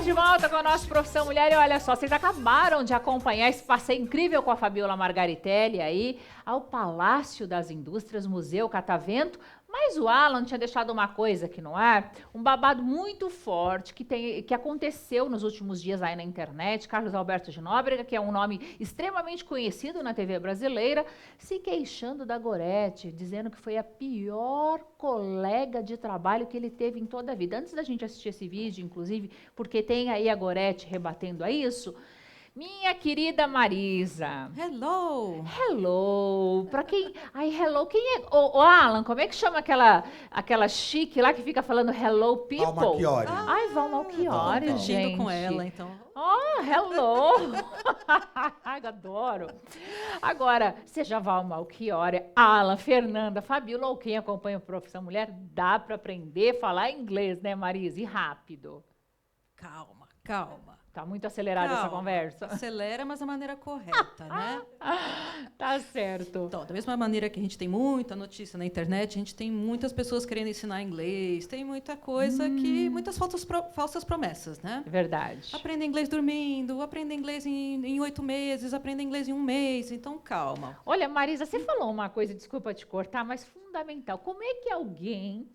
de volta com a nossa Profissão Mulher. E olha só, vocês acabaram de acompanhar esse passeio incrível com a Fabiola Margaritelli aí ao Palácio das Indústrias, Museu Catavento. Mas o Alan tinha deixado uma coisa aqui no ar, um babado muito forte que aconteceu nos últimos dias aí na internet. Carlos Alberto de Nóbrega, que é um nome extremamente conhecido na TV brasileira, se queixando da Gorete, dizendo que foi a pior colega de trabalho que ele teve em toda a vida. Antes da gente assistir esse vídeo, inclusive, porque tem aí a Gorete rebatendo a isso, minha querida Marisa. Hello! Hello! Pra quem... Ai, hello, quem é... Ô, Alan, como é que chama aquela chique lá que fica falando hello people? Val Marchiori. Ai, Val Marchiori, Val. gente. Com ela, então. Oh, hello! Ai, adoro. Agora, seja Val Marchiori, Alan, Fernanda, Fabiola ou quem acompanha o Profissão Mulher, dá pra aprender a falar inglês, né, Marisa? E rápido. Calma, calma. Tá muito acelerada essa conversa. Acelera, mas da maneira correta, né? Tá certo. Então, da mesma maneira que a gente tem muita notícia na internet, a gente tem muitas pessoas querendo ensinar inglês, tem muita coisa muitas falsas promessas, né? Verdade. Aprenda inglês dormindo, aprenda inglês em 8 meses, aprenda inglês em 1 mês, então calma. Olha, Marisa, você falou uma coisa, desculpa te cortar, mas fundamental. Como é que alguém,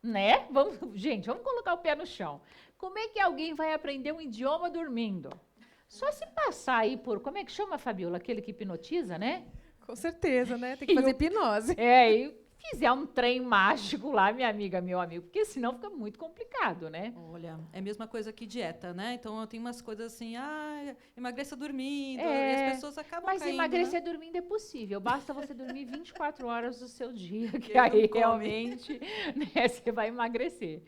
né? Gente, vamos colocar o pé no chão. Como é que alguém vai aprender um idioma dormindo? Só se passar aí por... Como é que chama, Fabiola? Aquele que hipnotiza, né? Com certeza, né? Tem que fazer hipnose. E fizer um trem mágico lá, minha amiga, meu amigo, porque senão fica muito complicado, né? Olha, é a mesma coisa que dieta, né? Então, tem umas coisas assim, emagreça dormindo, e as pessoas acabam mas caindo, emagrecer né? dormindo é possível, basta você dormir 24 horas do seu dia, que aí realmente né, você vai emagrecer.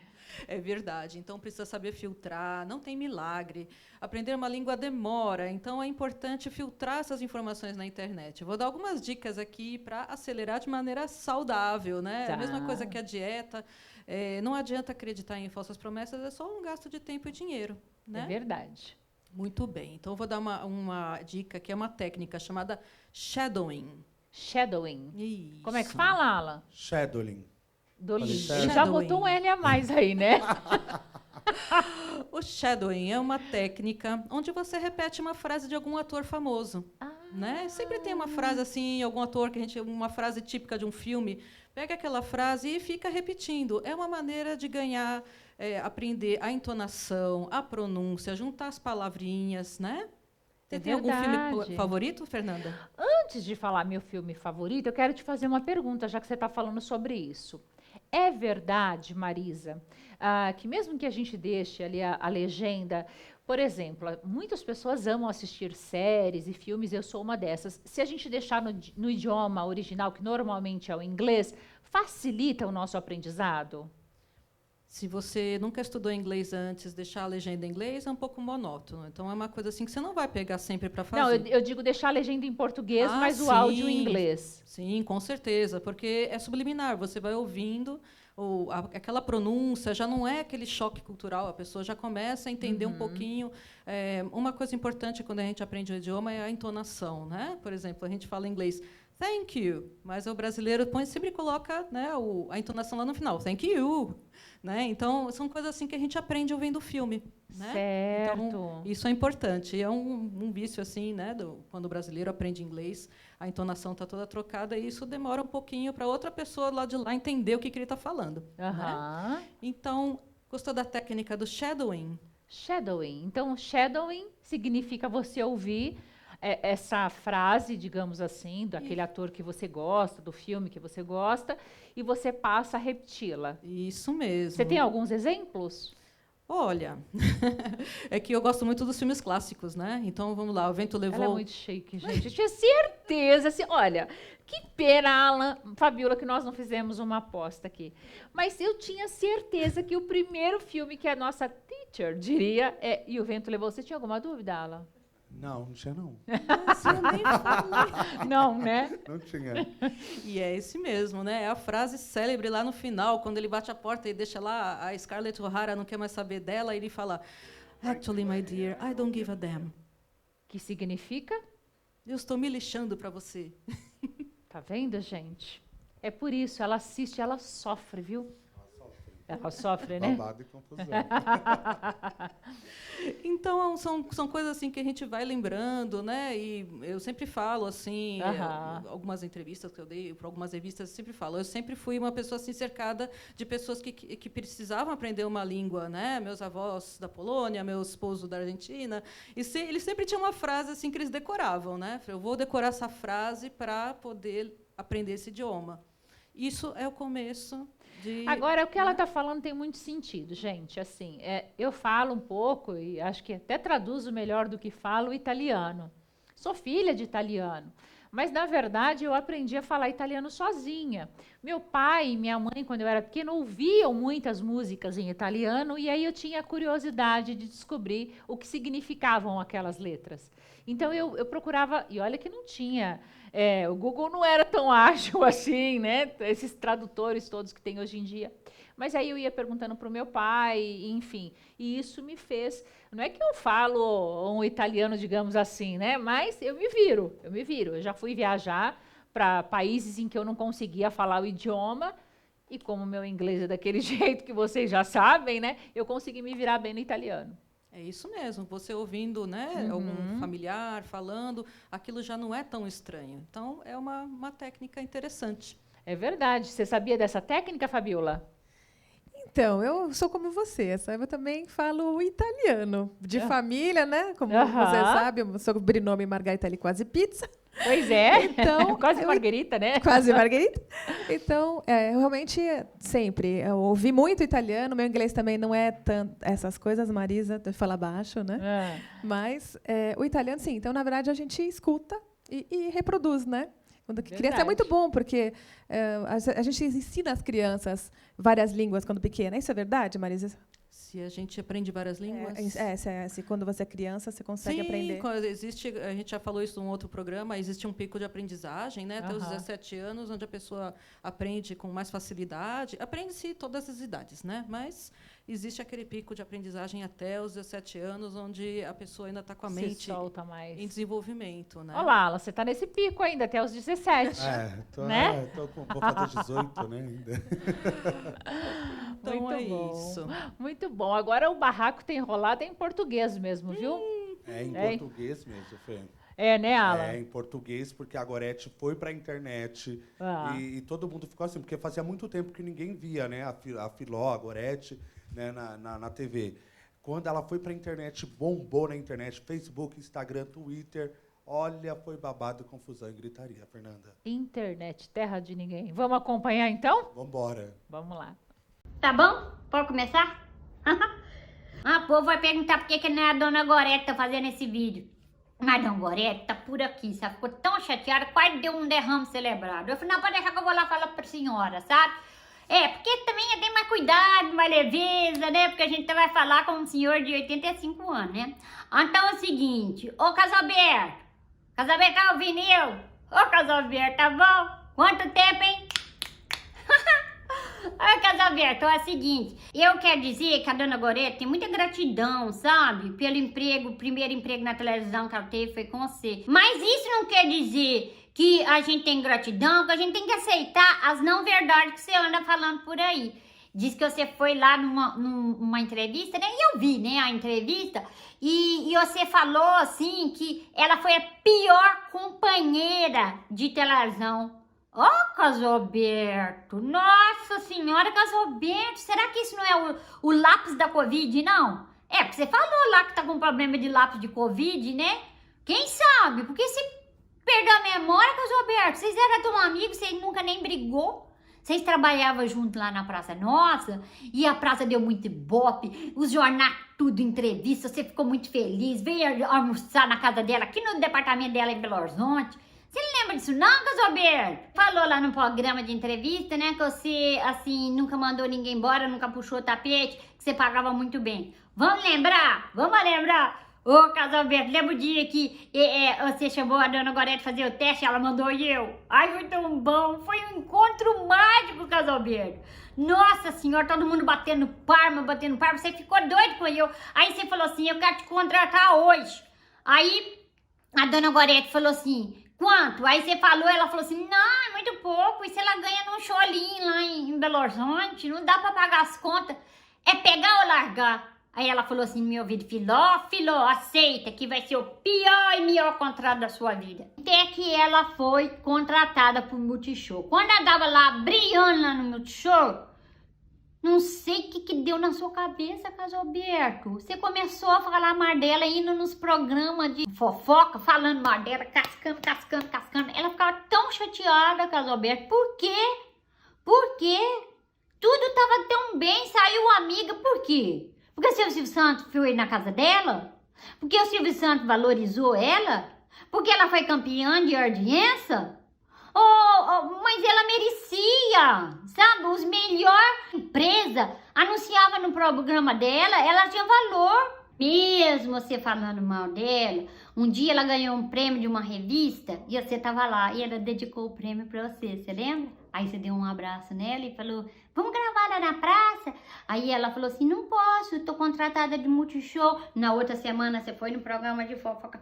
É verdade, então precisa saber filtrar, não tem milagre. Aprender uma língua demora, então é importante filtrar essas informações na internet. Eu vou dar algumas dicas aqui para acelerar de maneira saudável, né? Tá. A mesma coisa que a dieta. Não adianta acreditar em falsas promessas, é só um gasto de tempo e dinheiro, né? É verdade. Muito bem, então eu vou dar uma dica que é uma técnica chamada shadowing. Shadowing. Isso. Como é que fala, Alan? Shadowing. Ele certo. já botou um L a mais aí, né? O shadowing é uma técnica onde você repete uma frase de algum ator famoso. Né? Sempre tem uma frase assim, algum ator uma frase típica de um filme, pega aquela frase e fica repetindo. É uma maneira de ganhar, aprender a entonação, a pronúncia, juntar as palavrinhas, né? Você tem algum filme favorito, Fernanda? Antes de falar meu filme favorito, eu quero te fazer uma pergunta, já que você está falando sobre isso. É verdade, Marisa, que mesmo que a gente deixe ali a legenda, por exemplo, muitas pessoas amam assistir séries e filmes, eu sou uma dessas. Se a gente deixar no idioma original, que normalmente é o inglês, facilita o nosso aprendizado? Se você nunca estudou inglês antes, deixar a legenda em inglês é um pouco monótono. Então, é uma coisa assim que você não vai pegar sempre para fazer. Não, eu digo deixar a legenda em português, mas o áudio em inglês. Sim, com certeza, porque é subliminar. Você vai ouvindo, aquela pronúncia já não é aquele choque cultural, a pessoa já começa a entender um pouquinho. Uma coisa importante quando a gente aprende o idioma é a entonação, né? Por exemplo, a gente fala em inglês, thank you, mas o brasileiro sempre coloca, né, a entonação lá no final, thank you. Né? Então, são coisas assim que a gente aprende ouvindo o filme. Né? Certo. Então, isso é importante. É um vício assim, né, quando o brasileiro aprende inglês, a entonação está toda trocada e isso demora um pouquinho para outra pessoa lá de lá entender o que ele está falando. Né? Então, gostou da técnica do shadowing? Shadowing. Então, shadowing significa você ouvir essa frase, digamos assim, daquele ator que você gosta, do filme que você gosta, e você passa a repeti-la. Isso mesmo. Você tem alguns exemplos? Olha, é que eu gosto muito dos filmes clássicos, né? Então, vamos lá, O Vento Levou... Ela é muito chique, gente. Eu tinha certeza, assim, olha, que pena, Alan, Fabiola, que nós não fizemos uma aposta aqui. Mas eu tinha certeza que o primeiro filme que a nossa teacher diria é E o Vento Levou. Você tinha alguma dúvida, Alan? Não tinha não. Nossa, eu nem falei. Não, né? Não tinha. E é esse mesmo, né? É a frase célebre lá no final, quando ele bate a porta e deixa lá a Scarlett O'Hara, não quer mais saber dela, e ele fala, actually, my dear, I don't give a damn. Que significa? Eu estou me lixando para você. Tá vendo, gente? É por isso, ela assiste, ela sofre, viu? Ela sofre, né? Babado e confusão. Então, são coisas assim que a gente vai lembrando, né? E eu sempre falo, assim, algumas entrevistas que eu dei para algumas revistas, eu sempre falo, eu sempre fui uma pessoa assim, cercada de pessoas que precisavam aprender uma língua, né? Meus avós da Polônia, meu esposo da Argentina, e eles sempre tinham uma frase assim que eles decoravam, né? Eu vou decorar essa frase para poder aprender esse idioma. Isso é o começo de... Agora, o que ela está falando tem muito sentido, gente. Assim, eu falo um pouco, e acho que até traduzo melhor do que falo, italiano. Sou filha de italiano. Mas, na verdade, eu aprendi a falar italiano sozinha. Meu pai e minha mãe, quando eu era pequena, ouviam muitas músicas em italiano, e aí eu tinha a curiosidade de descobrir o que significavam aquelas letras. Então, eu procurava, e olha que não tinha... o Google não era tão ágil assim, né? Esses tradutores todos que tem hoje em dia. Mas aí eu ia perguntando para o meu pai, enfim. E isso me fez... Não é que eu falo um italiano, digamos assim, né? Mas eu me viro. Eu já fui viajar para países em que eu não conseguia falar o idioma. E como o meu inglês é daquele jeito que vocês já sabem, né? Eu consegui me virar bem no italiano. É isso mesmo, você ouvindo, né, algum familiar falando, aquilo já não é tão estranho. Então, é uma técnica interessante. É verdade. Você sabia dessa técnica, Fabiola? Então, eu sou como você, sabe? Eu também falo italiano, de família, né? Como você sabe, o sobrenome Margaritelli quase pizza. Pois é, então, quase Margherita, né? Quase Margherita. Então, eu realmente, sempre, eu ouvi muito italiano, meu inglês também não é tanto essas coisas, Marisa, fala baixo, né? Mas o italiano, sim. Então, na verdade, a gente escuta e reproduz, né? Quando criança é muito bom, porque a gente ensina as crianças várias línguas quando pequena. Isso é verdade, Marisa? Se a gente aprende várias línguas... Quando você é criança, você consegue aprender. Sim, a gente já falou isso num outro programa, existe um pico de aprendizagem, né, até os 17 anos, onde a pessoa aprende com mais facilidade. Aprende-se todas as idades, né, mas existe aquele pico de aprendizagem até os 17 anos, onde a pessoa ainda está com a mente solta mais. Em desenvolvimento. Né? Olá, você está nesse pico ainda, até os 17. Né? Vou fazer 18, né, ainda. Então muito bom. Isso. Muito bom. Agora o barraco tem enrolado em português mesmo, viu? É em português mesmo, Fê. É, né, Alan? É, em português, porque a Gorete foi para a internet e todo mundo ficou assim, porque fazia muito tempo que ninguém via, né, a Filó, a Gorete, né, na TV. Quando ela foi para a internet, bombou na internet, Facebook, Instagram, Twitter, olha, foi babado, confusão e gritaria, Fernanda. Internet, terra de ninguém. Vamos acompanhar, então? Vambora. Vamos lá. Tá bom? Pode começar? O povo vai perguntar por que não é a dona Gorete que tá fazendo esse vídeo. Mas a dona Gorete tá por aqui, sabe? Ficou tão chateada, quase deu um derrame cerebral. Eu falei, não, pode deixar que eu vou lá falar pra senhora, sabe? Porque também tem mais cuidado, mais leveza, né? Porque a gente vai falar com um senhor de 85 anos, né? Então é o seguinte, ô Casalberto tá ouvindo eu? Ô Casalberto, tá bom? Quanto tempo, hein? Ai, Casalberto, é o seguinte, eu quero dizer que a dona Gorete tem muita gratidão, sabe? Pelo emprego, o primeiro emprego na televisão que ela teve foi com você. Mas isso não quer dizer que a gente tem gratidão, que a gente tem que aceitar as não verdades que você anda falando por aí. Diz que você foi lá numa entrevista, né? E eu vi, né, a entrevista. E você falou, assim, que ela foi a pior companheira de televisão. Casalberto, nossa senhora, Casalberto, será que isso não é o lápis da Covid, não? Porque você falou lá que tá com problema de lápis de Covid, né? Quem sabe? Porque se perder a memória, Casalberto, vocês eram tão amigos, vocês nunca nem brigou. Vocês trabalhavam junto lá na Praça Nossa, e a praça deu muito ibope, os jornais tudo, entrevista, você ficou muito feliz, veio almoçar na casa dela, aqui no departamento dela em Belo Horizonte. Você não lembra disso não, Casalberto? Falou lá no programa de entrevista, né, que você, assim, nunca mandou ninguém embora, nunca puxou o tapete, que você pagava muito bem. Vamos lembrar? Vamos lembrar? Ô, Casalberto, lembra o dia que você chamou a dona Gorete fazer o teste, ela mandou eu? Ai, foi tão bom, foi um encontro mágico, Casalberto. Nossa senhora, todo mundo batendo palma, você ficou doido com eu. Aí você falou assim, eu quero te contratar hoje. Aí a dona Gorete falou assim, quanto? Aí você falou, ela falou assim, não, muito pouco. E se ela ganha num cholinho lá em Belo Horizonte, não dá pra pagar as contas. É pegar ou largar? Aí ela falou assim no meu ouvido, Filó, aceita que vai ser o pior e melhor contrato da sua vida. Até que ela foi contratada pro Multishow. Quando ela tava lá, brilhando lá no Multishow, não sei o que deu na sua cabeça, Casalberto. Você começou a falar mal dela, indo nos programas de fofoca, falando mal dela, cascando. Ela ficava tão chateada, Casalberto. Por quê? Por quê? Tudo tava tão bem, saiu amiga, por quê? Porque o Silvio Santos foi na casa dela? Porque o Silvio Santos valorizou ela? Porque ela foi campeã de audiência? Mas ela merecia, sabe? Os melhores empresas anunciavam no programa dela, ela tinha valor. Mesmo você falando mal dela, um dia ela ganhou um prêmio de uma revista e você tava lá e ela dedicou o prêmio pra você lembra? Aí você deu um abraço nela e falou, vamos gravar lá na praça? Aí ela falou assim, não posso, tô contratada de Multishow. Na outra semana você foi no programa de fofoca,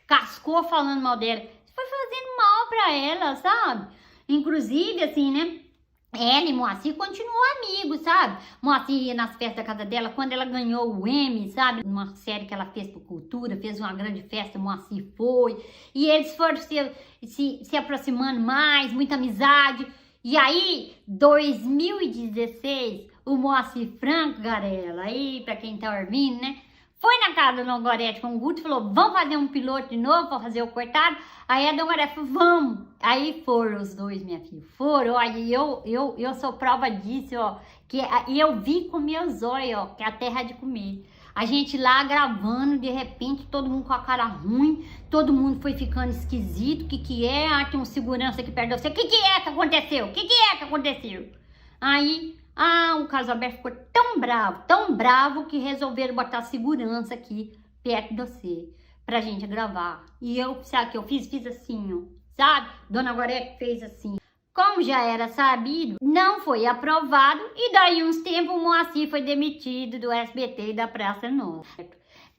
cascou falando mal dela. Você foi fazendo mal pra ela, sabe? Inclusive, assim, né? Ela e Moacir continuam amigos, sabe? Moacir ia nas festas da casa dela, quando ela ganhou o Emmy, sabe? Uma série que ela fez por Cultura, fez uma grande festa, Moacir foi. E eles foram se aproximando mais, muita amizade. E aí, 2016, o Moacir Franco, Garela, aí pra quem tá ouvindo, né? Foi na casa do Dona Gorete com o Guto e falou, vamos fazer um piloto de novo pra fazer o cortado? Aí a Dona Gorete falou, vamos. Aí foram os dois, minha filha, foram. Olha, eu sou prova disso, ó. E eu vi com meus olhos, ó, que a terra é de comer. A gente lá gravando, de repente, todo mundo com a cara ruim, todo mundo foi ficando esquisito. O que é? Ah, tem um segurança aqui perto de você. O que é que aconteceu? O que é que aconteceu? Aí... o Casalberto ficou tão bravo que resolveram botar segurança aqui perto de você, pra gente gravar. E eu, sabe o que eu fiz? Fiz assim, ó, sabe? Dona Gorete fez assim. Como já era sabido, não foi aprovado e daí uns tempos o Moacir foi demitido do SBT e da Praça Nova.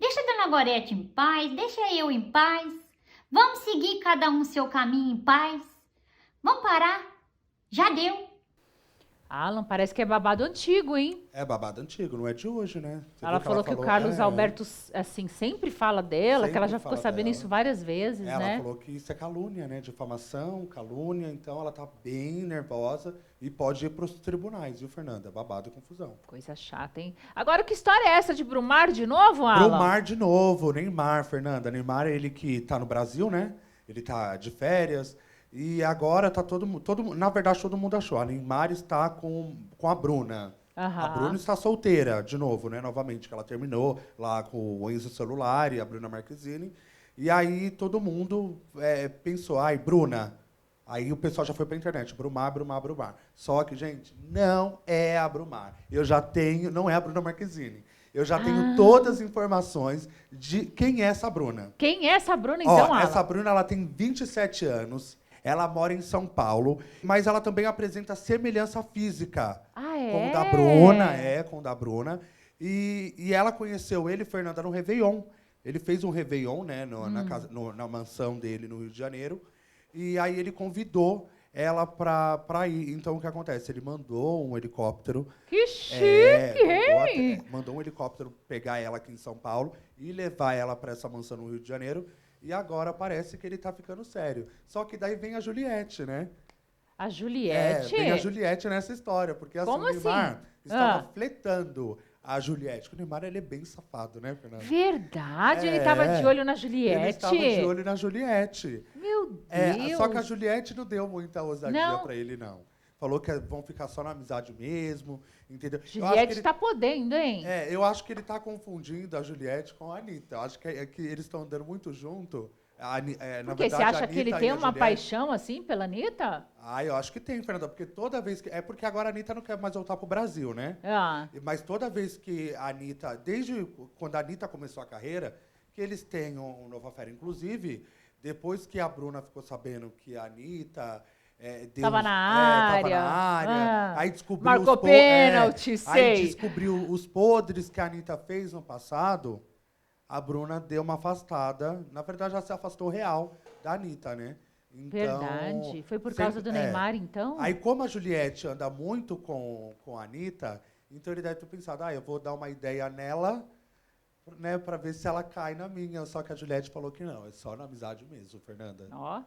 Deixa a Dona Gorete em paz, deixa eu em paz. Vamos seguir cada um seu caminho em paz. Vamos parar. Já deu. Alan, parece que é babado antigo, hein? É babado antigo, não é de hoje, né? Ela falou que o Carlos Alberto, assim, sempre fala dela, sempre que ela já ficou sabendo dela. Isso várias vezes, ela né? Ela falou que isso é calúnia, né? Difamação, calúnia, então ela tá bem nervosa e pode ir para os tribunais, viu, Fernanda? Babado e confusão. Coisa chata, hein? Agora, que história é essa de Brumar de novo, Alan? Brumar de novo, Neymar, Fernanda. Neymar, ele que tá no Brasil, né? Ele tá de férias. E agora tá todo mundo, na verdade, todo mundo achou. A Neymar está com a Bruna. Aham. A Bruna está solteira, de novo, né? Novamente, que ela terminou lá com o Enzo Celular e a Bruna Marquezine. E aí todo mundo pensou, ai, Bruna. Aí o pessoal já foi pra internet, Brumar. Só que, gente, não é a Brumar. Eu já tenho, não é a Bruna Marquezine. Eu já tenho todas as informações de quem é essa Bruna. Quem é essa Bruna, então, Alan? Essa Bruna, ela tem 27 anos. Ela mora em São Paulo, mas ela também apresenta semelhança física com o da Bruna, com o da Bruna. E ela conheceu ele, Fernanda, no Réveillon. Ele fez um Réveillon, né, na mansão dele no Rio de Janeiro. E aí ele convidou ela para ir. Então, o que acontece? Ele mandou um helicóptero. Que chique, hein? Mandou um helicóptero pegar ela aqui em São Paulo e levar ela para essa mansão no Rio de Janeiro. E agora parece que ele tá ficando sério. Só que daí vem a Juliette, né? A Juliette? Vem a Juliette nessa história. Porque assim, o Neymar estava fletando a Juliette. Porque o Neymar, ele é bem safado, né, Fernanda? Verdade, ele estava de olho na Juliette. Ele estava de olho na Juliette. Meu Deus! Só que a Juliette não deu muita ousadia para ele, não. Falou que vão ficar só na amizade mesmo, entendeu? Juliette tá podendo, hein? Eu acho que ele tá confundindo a Juliette com a Anitta. Eu acho que eles estão andando muito junto. Porque você acha que ele tem uma paixão, assim, pela Anitta? Eu acho que tem, Fernanda, porque toda vez que... É porque agora a Anitta não quer mais voltar pro Brasil, né? Mas toda vez que a Anitta... Desde quando a Anitta começou a carreira, que eles têm um novo affair. Inclusive, depois que a Bruna ficou sabendo que a Anitta... Tava na área. Aí descobriu marcou pênalti, sei. Aí descobriu os podres que a Anitta fez no passado. A Bruna deu uma afastada. Na verdade, já se afastou real da Anitta, né? Então, Verdade. Foi por causa do Neymar, então? Aí, como a Juliette anda muito com a Anitta, então ele deve ter pensado, eu vou dar uma ideia nela, né, pra ver se ela cai na minha. Só que a Juliette falou que não, é só na amizade mesmo, Fernanda. Ó.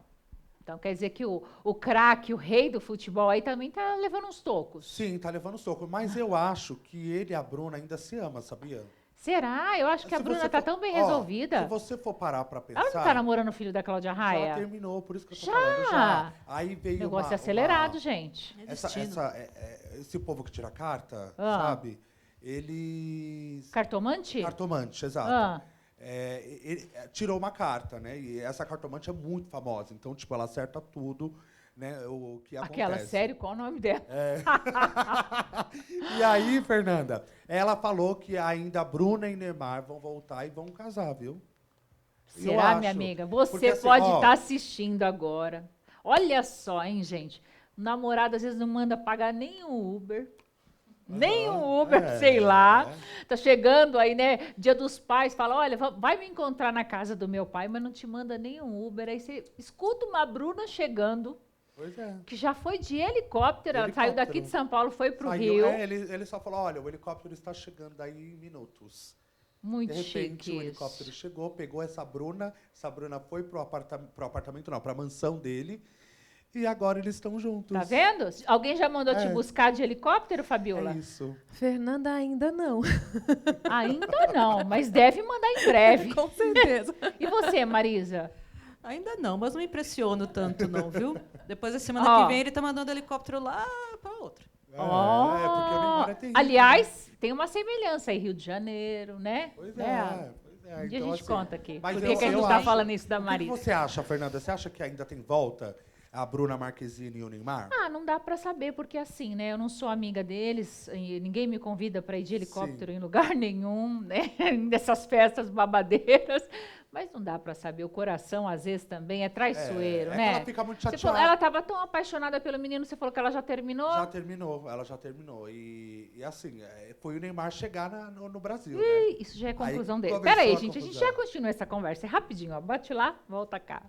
Então quer dizer que o craque, o rei do futebol aí também tá levando uns tocos. Sim, tá levando os tocos. Mas eu acho que ele e a Bruna ainda se amam, sabia? Será? Eu acho que a Bruna tá tão bem resolvida. Se você for parar pra pensar... Ela não tá namorando o filho da Cláudia Raia? Já terminou, por isso que eu tô falando já. Aí veio o negócio é acelerado, gente. Esse povo que tira carta, sabe? Eles... Cartomante? Cartomante, exato. Ele tirou uma carta, né? E essa cartomante é muito famosa. Então, tipo, ela acerta tudo, né? O que acontece. Aquela, sério, qual o nome dela? E aí, Fernanda, ela falou que ainda a Bruna e Neymar vão voltar e vão casar, viu? Será, minha amiga? Você pode estar assistindo agora. Olha só, hein, gente? O namorado às vezes não manda pagar nem um Uber. Nem um Uber, sei lá. Tá chegando aí, né? Dia dos Pais, fala, olha, vai me encontrar na casa do meu pai, mas não te manda nem um Uber. Aí você escuta uma Bruna chegando, que já foi de helicóptero. Ela saiu daqui de São Paulo, foi pro Rio. Ele só falou, olha, o helicóptero está chegando aí em minutos. Muito chique. De repente, chique o helicóptero chegou, pegou essa Bruna foi pro apartamento, não, pra mansão dele. E agora eles estão juntos. Tá vendo? Alguém já mandou te buscar de helicóptero, Fabiola? É isso. Fernanda, ainda não. Ainda não, mas deve mandar em breve. Com certeza. E você, Marisa? Ainda não, mas não me impressiono tanto não, viu? Depois da semana que vem ele tá mandando helicóptero lá para outra. Porque o Neymar é terrível. Aliás, tem uma semelhança aí, Rio de Janeiro, né? Pois Um dia então, a gente conta aqui. Mas Por que a gente tá falando isso da Marisa? O que você acha, Fernanda? Você acha que ainda tem volta a Bruna Marquezine e o Neymar? Não dá pra saber, porque assim, né? Eu não sou amiga deles, e ninguém me convida pra ir de helicóptero em lugar nenhum, né? Nessas festas babadeiras. Mas não dá pra saber. O coração, às vezes, também é traiçoeiro, né? Ela fica muito chateada. Você falou, ela estava tão apaixonada pelo menino, você falou que ela já terminou? Ela já terminou. E assim, foi o Neymar chegar no Brasil, né? Isso já é conclusão Aí dele. Peraí, a gente já continua essa conversa. É rapidinho, ó. Bate lá, volta cá.